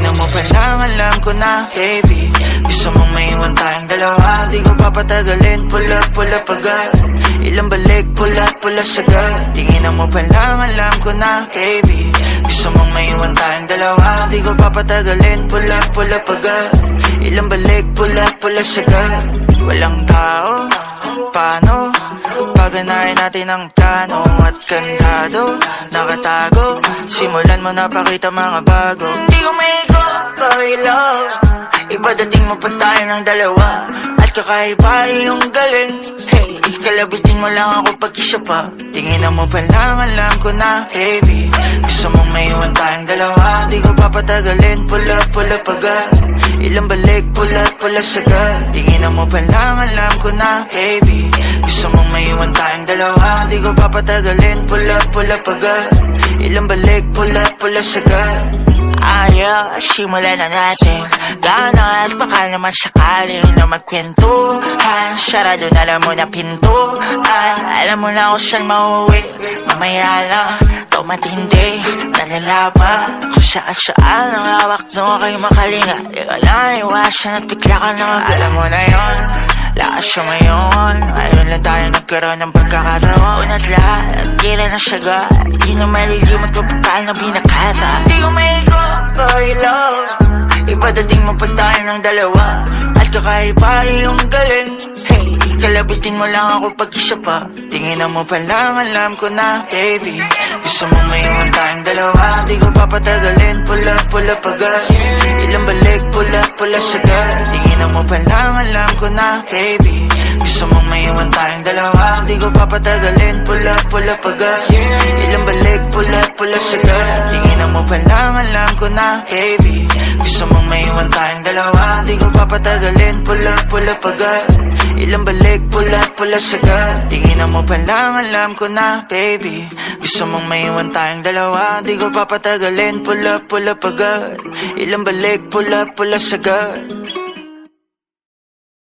Tingin mo pa lang, alam ko na, baby. Gusto mong maiwan tayong dalawa, di ko papatagalin. Pula pagad, ilang balik, pula sagad. Tingin mo pa lang, alam ko na, baby. Gusto mong maiwan tayong dalawa, di ko papatagalin. Pula pagad, ilang balik, pula sagad. Walang tao, paano paganahin natin ang plano at kandado, nakatago. Simulan mo na pakita mga bago. Hindi ko maigo, love. Ipadating mo pa tayo ng dalawa, at kakaiba yung galing. Hey, kalabitin mo lang ako pag isa pa. Tingin mo pa lang, alam ko na, baby. Gusto mong maiwan tayong dalawa, di ko papatagalin. Pula pagad, ilang balik, pula sagad. Tingin mo pa lang, alam ko na, baby. Gusto mong maiwan tayong dalawa, di ko papatagalin. Pula pagad, ilang balik, pula sagad. Simulan na natin. Gaano at baka naman sakali na magkwentuhan. Sarado na lang mo na pintuan. Alam mo na kung saan mauwi. Mamaya lang, ito matindi. Nalalaban kung saan ang hawak nung ako'y makalinga. Di ka lang iwasan at bigla ka na. Alam mo na yun, lakas siya ngayon. Ngayon lang tayo nagkaroon ng pagkakaroon. Una't lahat, ang kila na saga. Di na malilimot mo pagkaan na binakata. Di ko maigo, love. Ipadating mo pa tayo ng dalawa, at kakaiba yung galing. Hey, kalabitin mo lang ako pag isa pa. Tingin mo pa lang, alam ko na, baby. Gusto mong maiwan tayong dalawa, di ko papatagalin. Pula pagad, ilang balik, pula sagad. Tingin mo pa lang, alam ko na, baby. Gusto mong maiwan tayong dalawa, di ko papatagalin. Pula pagad, ilang balik, pula sagad. Tingin mo pa lang, alam ko na, baby. Gusto mong maiwan tayong dalawa, di ko papatagalin. Pula pagad, ilang balik, pula sagad. Tingin mo pa lang, alam ko na, baby. Gusto mong maiwan tayong dalawa, di ko papatagalin. Pula pagad, ilang balik, pula sagad.